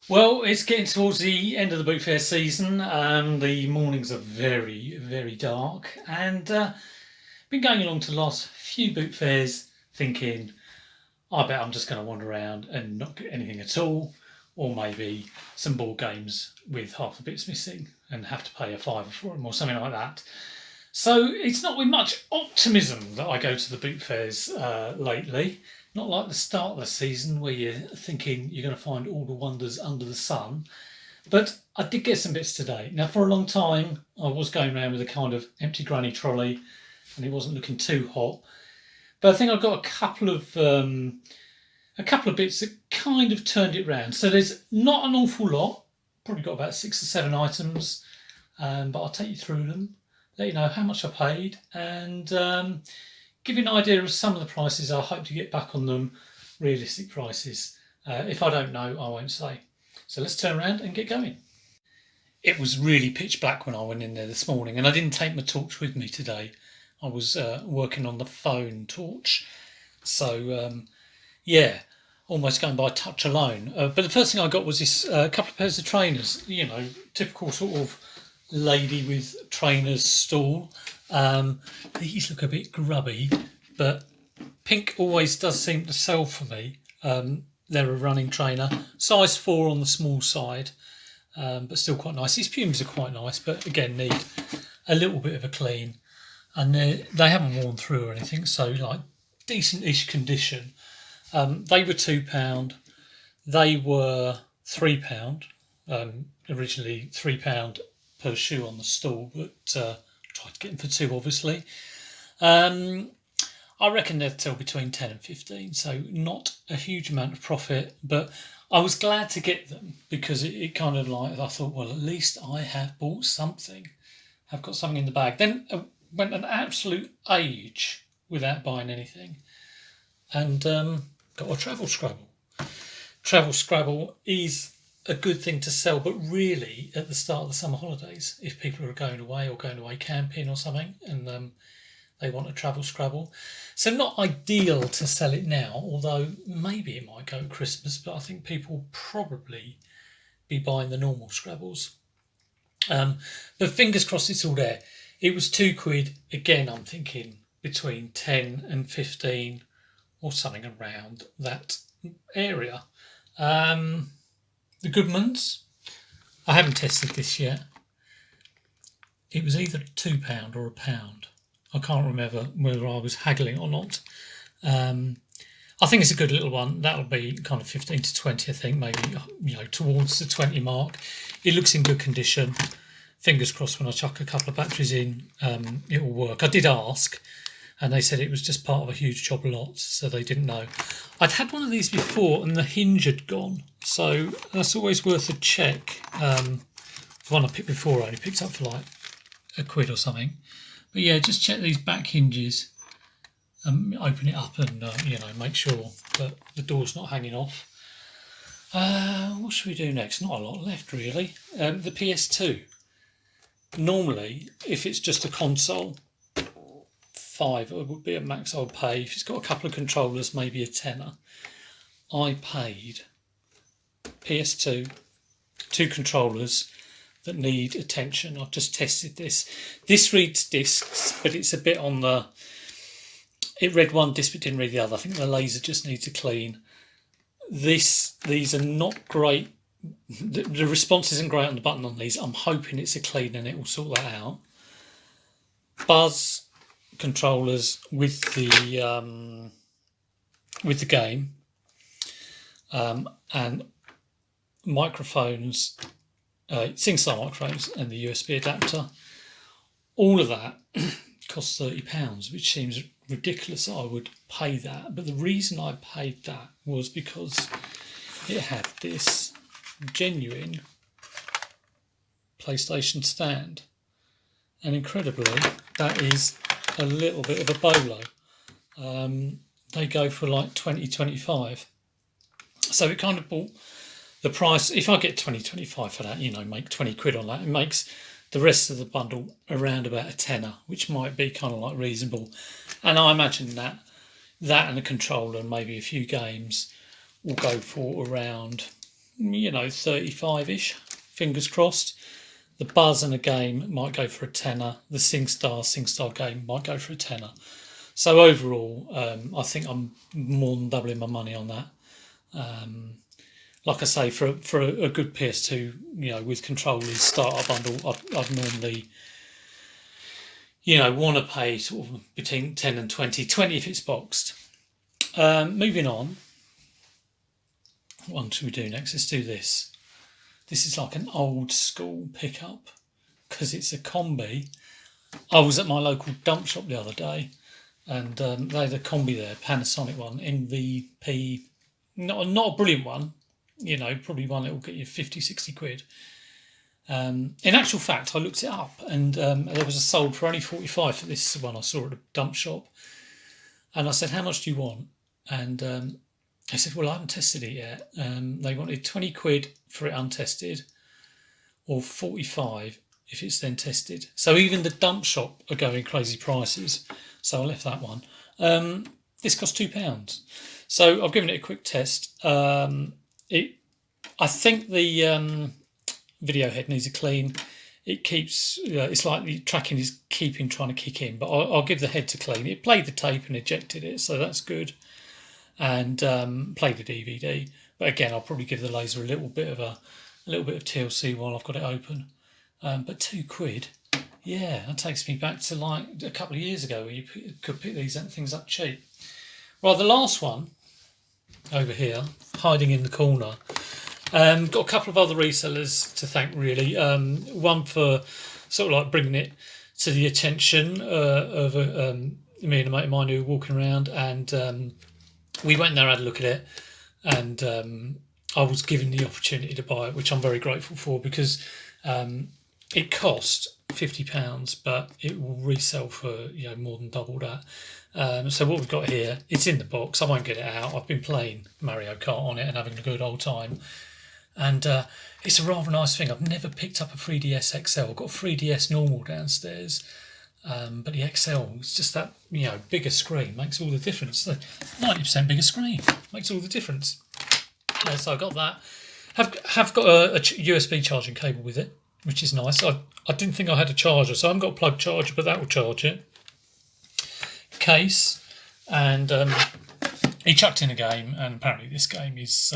Well, it's getting towards the end of the boot fair season. The mornings are very, very dark, and been going along to the last few boot fairs thinking, I bet I'm just going to wander around and not get anything at all, or maybe some board games with half the bits missing and have to pay a fiver for them or something like that. So it's not with much optimism that I go to the boot fairs lately. Not like the start of the season where you're thinking you're going to find all the wonders under the sun. But I did get some bits today. Now, for a long time, I was going around with a kind of empty granny trolley, and it wasn't looking too hot. But I think I've got a couple of bits that kind of turned it round. So there's not an awful lot. Probably got about 6 or 7 items, but I'll take you through them, let you know how much I paid, and give you an idea of some of the prices. I hope to get back on them, realistic prices. If I don't know, I won't say. So let's turn around and get going. It was really pitch black when I went in there this morning, and I didn't take my torch with me today. I was working on the phone torch, so yeah, almost going by touch alone. But the first thing I got was this couple of pairs of trainers. Typical sort of lady with trainers stall. These look a bit grubby, but pink always does seem to sell for me. They're a running trainer, size 4 on the small side, but still quite nice. These Pumas are quite nice, but again need a little bit of a clean, and they haven't worn through or anything, so like decent-ish condition. They were £2. They were £3. Originally £3 per shoe on the stall, but tried to get them for two, obviously. I reckon they'd sell between 10 and 15, so not a huge amount of profit, but I was glad to get them because it kind of like, I thought, well, at least I have bought something. I've got something in the bag. Then went an absolute age without buying anything, and got a travel scrabble. Travel scrabble is a good thing to sell, but really at the start of the summer holidays, if people are going away or going away camping or something, and they want a travel scrabble. So not ideal to sell it now, although maybe it might go at Christmas, but I think people will probably be buying the normal scrabbles. But fingers crossed it's all there. It was £2. Again, I'm thinking between 10 and 15 or something around that area. The Goodmans, I haven't tested this yet. It was either £2 or £1. I can't remember whether I was haggling or not. I think it's a good little one. That'll be kind of 15 to 20, I think, maybe towards the 20 mark. It looks in good condition. Fingers crossed when I chuck a couple of batteries in, it will work. I did ask, and they said it was just part of a huge job lot, so they didn't know. I'd had one of these before, and the hinge had gone, so that's always worth a check. The one I picked before I only picked up for like £1 or something. But yeah, just check these back hinges, open it up, and make sure that the door's not hanging off. What should we do next? Not a lot left really. The PS2. Normally, if it's just a console, £5 would be a max I would pay. If it's got a couple of controllers, maybe a tenner. I paid PS2, 2 controllers that need attention. I've just tested this. This reads discs, but it's a bit on the... It read one disc but didn't read the other. I think the laser just needs a clean. These are not great. The response isn't great on the button on these. I'm hoping it's a clean and it will sort that out. Buzz controllers with the game, and microphones, SingStar microphones, and the USB adapter. All of that costs £30, which seems ridiculous that I would pay that. But the reason I paid that was because it had this genuine PlayStation stand, and incredibly, that is a little bit of a bolo. They go for like 20-25, so it kind of bought the price. If I get 20-25 for that, make £20 on that, it makes the rest of the bundle around about a tenner, which might be kind of like reasonable. And I imagine that and a controller and maybe a few games will go for around 35-ish, fingers crossed. The Buzz and a game might go for a tenner. The SingStar game might go for a tenner. So overall, I think I'm more than doubling my money on that. Like I say, for a good PS2, with controllers starter bundle, I'd normally, want to pay sort of between 10 and 20. 20 if it's boxed. Moving on. What one should we do next? Let's do this. This is like an old school pickup because it's a combi. I was at my local dump shop the other day, and they had a combi there, Panasonic one, NVP, not a brilliant one, probably one that will get you 50, 60 quid. In actual fact, I looked it up, and there was a sold for only 45 for this one I saw at a dump shop. And I said, how much do you want? And I said, well, I haven't tested it yet. They wanted 20 quid for it untested, or 45 if it's then tested. So even the dump shop are going crazy prices. So I left that one. This cost £2. So I've given it a quick test. I think the video head needs a clean. It keeps, it's like the tracking is trying to kick in, but I'll give the head to clean. It played the tape and ejected it, so that's good. And played the DVD. But again, I'll probably give the laser a little bit of TLC while I've got it open. But £2, yeah, that takes me back to like a couple of years ago where you could pick these things up cheap. Right, the last one over here, hiding in the corner. Got a couple of other resellers to thank, really. One for sort of like bringing it to the attention of me and a mate of mine who were walking around, and we went there, had a look at it, and I was given the opportunity to buy it, which I'm very grateful for, because it cost £50, but it will resell for more than double that. So what we've got here, it's in the box. I won't get it out. I've been playing Mario Kart on it and having a good old time. And it's a rather nice thing. I've never picked up a 3DS XL. I've got a 3DS normal downstairs. But the XL is just that, bigger screen makes all the difference. The 90% bigger screen makes all the difference. So I got that. Have got a USB charging cable with it, which is nice. I didn't think I had a charger, so I haven't got a plug charger, but that will charge it. Case, and he chucked in a game, and apparently this game is.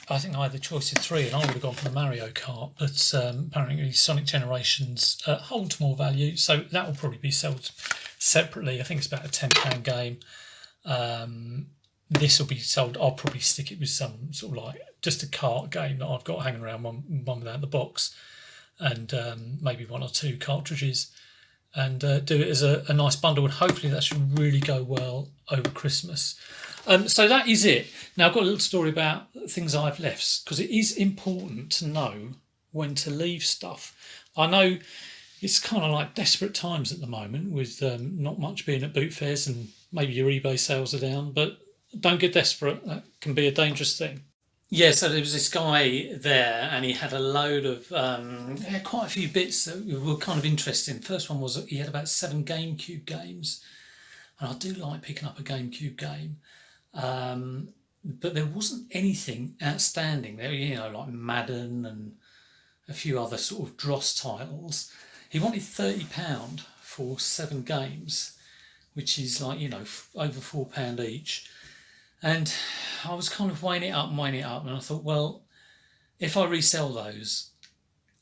I think I had the choice of 3, and I would have gone for the Mario Kart, but apparently Sonic Generations holds more value, so that will probably be sold separately. I think it's about a £10 game. This will be sold. I'll probably stick it with some sort of like just a kart game that I've got hanging around, one without the box, and maybe 1 or 2 cartridges, and do it as a nice bundle, and hopefully that should really go well over Christmas. So that is it. Now I've got a little story about things I've left, because it is important to know when to leave stuff. I know it's kind of like desperate times at the moment with not much being at boot fairs, and maybe your eBay sales are down, but don't get desperate. That can be a dangerous thing. Yeah, so there was this guy there, and he had a load of quite a few bits that were kind of interesting. First one was he had about 7 GameCube games, and I do like picking up a GameCube game. But there wasn't anything outstanding there, like Madden and a few other sort of dross titles. He wanted £30 for 7 games, which is like, over £4 each. And I was kind of weighing it up, and I thought, well, if I resell those,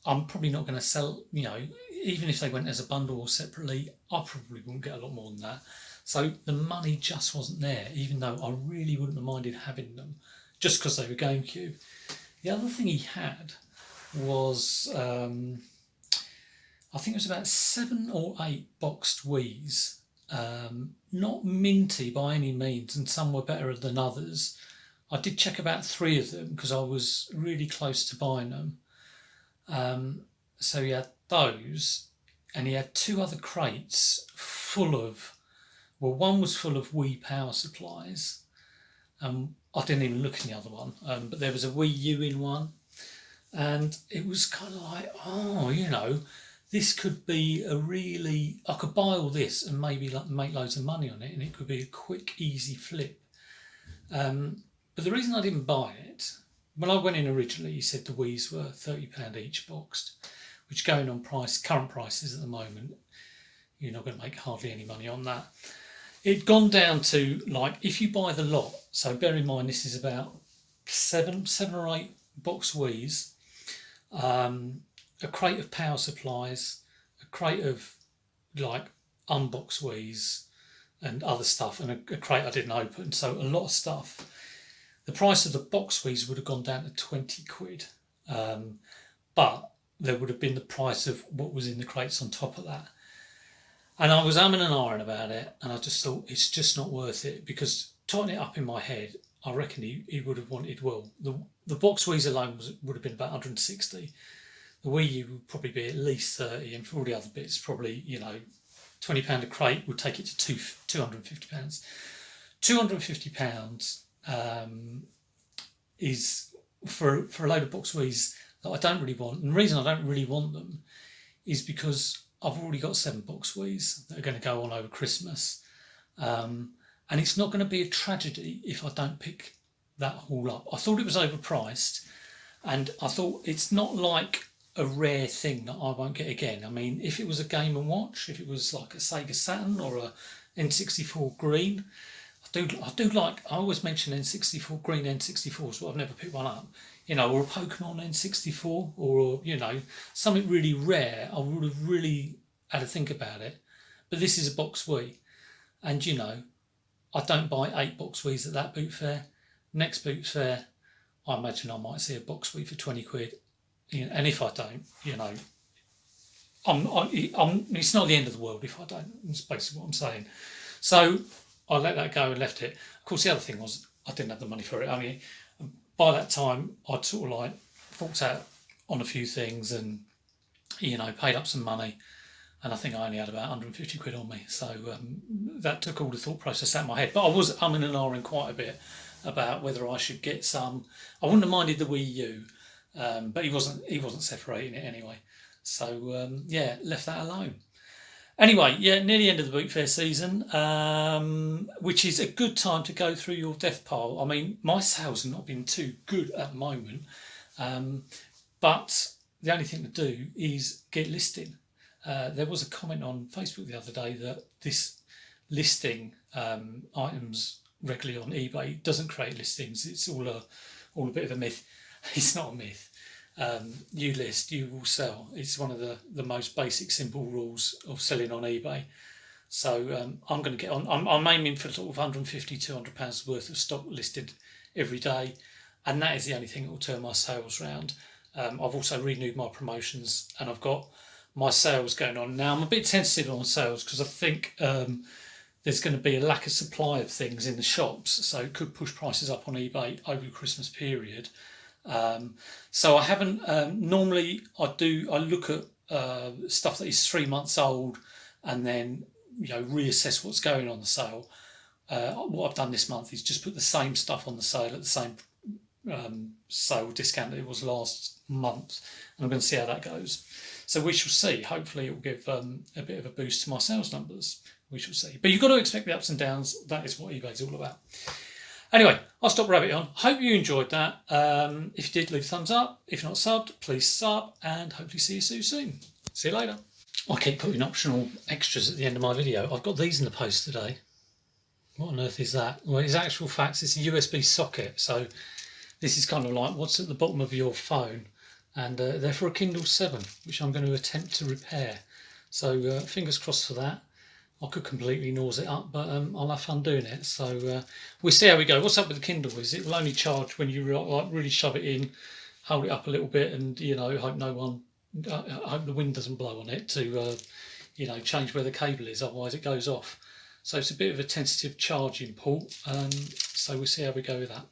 I'm probably not going to sell, even if they went as a bundle or separately, I probably wouldn't get a lot more than that. So the money just wasn't there, even though I really wouldn't have minded having them, just because they were GameCube. The other thing he had was, I think it was about 7 or 8 boxed Wiis. Not minty by any means, and some were better than others. I did check about 3 of them because I was really close to buying them. So he had those, and he had 2 other crates full of, well, one was full of Wii power supplies. I didn't even look in the other one, but there was a Wii U in one, and it was kind of like, this could be I could buy all this and maybe make loads of money on it, and it could be a quick, easy flip. But the reason I didn't buy it when I went in originally, he said the Wii's were £30 each boxed, which going on current prices at the moment, you're not going to make hardly any money on that. It'd gone down to, like, if you buy the lot, so bear in mind this is about seven or eight box Wii's, a crate of power supplies, a crate of like unboxed Wii's and other stuff, and a crate I didn't open, so a lot of stuff. The price of the box Wii's would have gone down to 20 quid, but there would have been the price of what was in the crates on top of that. And I was umming and ahhing about it, and I just thought it's just not worth it, because totting it up in my head, I reckon he would have wanted, well, the box Wii's alone would have been about 160. The Wii U would probably be at least 30, and for all the other bits, probably, £20 a crate would take it to £250. £250 is for a load of box Wii's that I don't really want. And the reason I don't really want them is because I've already got 7 box Wii's that are going to go on over Christmas. And it's not going to be a tragedy if I don't pick that all up. I thought it was overpriced, and I thought it's not like a rare thing that I won't get again. I mean, if it was a Game & Watch, if it was like a Sega Saturn or a N64 green, I always mention N64 green N64s, but I've never picked one up. Or a Pokemon N64, or something really rare. I would have really had to think about it. But this is a box Wii, and I don't buy 8 box Wii's at that boot fair. Next boot fair, I imagine I might see a box Wii for 20 quid. And if I don't, it's not the end of the world if I don't. That's basically what I'm saying. So I let that go and left it. Of course, the other thing was I didn't have the money for it. I mean, by that time, I'd sort of like forked out on a few things and, paid up some money. And I think I only had about 150 quid on me. So that took all the thought process out of my head. But I was umming and ahhing quite a bit about whether I should get some. I wouldn't have minded the Wii U, but he wasn't separating it anyway. So left that alone. Anyway, near the end of the boot fair season, which is a good time to go through your death pile. I mean, my sales have not been too good at the moment, but the only thing to do is get listing. There was a comment on Facebook the other day that this listing items regularly on eBay doesn't create listings. It's all a bit of a myth. It's not a myth. You list, you will sell. It's one of the most basic, simple rules of selling on eBay. So I'm going to get on. I'm aiming for sort of £150, £200 worth of stock listed every day, and that is the only thing that will turn my sales round. I've also renewed my promotions, and I've got my sales going on. Now, I'm a bit tentative on sales because I think there's going to be a lack of supply of things in the shops, so it could push prices up on eBay over the Christmas period. So I haven't, normally I look at stuff that is 3 months old and then, reassess what's going on the sale. What I've done this month is just put the same stuff on the sale at the same sale discount that it was last month, and I'm going to see how that goes. So we shall see. Hopefully it will give a bit of a boost to my sales numbers. We shall see. But you've got to expect the ups and downs. That is what eBay's all about. Anyway, I'll stop rabbiting on. Hope you enjoyed that. If you did, leave a thumbs up. If not subbed, please sub, and hopefully see you soon. See you later. I keep putting optional extras at the end of my video. I've got these in the post today. What on earth is that? Well, it's actual facts. It's a USB socket. So this is kind of like what's at the bottom of your phone. And they're for a Kindle 7, which I'm going to attempt to repair. So fingers crossed for that. I could completely nose it up, but I'll have fun doing it. So we'll see how we go. What's up with the Kindle is it will only charge when you really shove it in, hold it up a little bit, and hope hope the wind doesn't blow on it to change where the cable is. Otherwise, it goes off. So it's a bit of a tentative charging port. So we'll see how we go with that.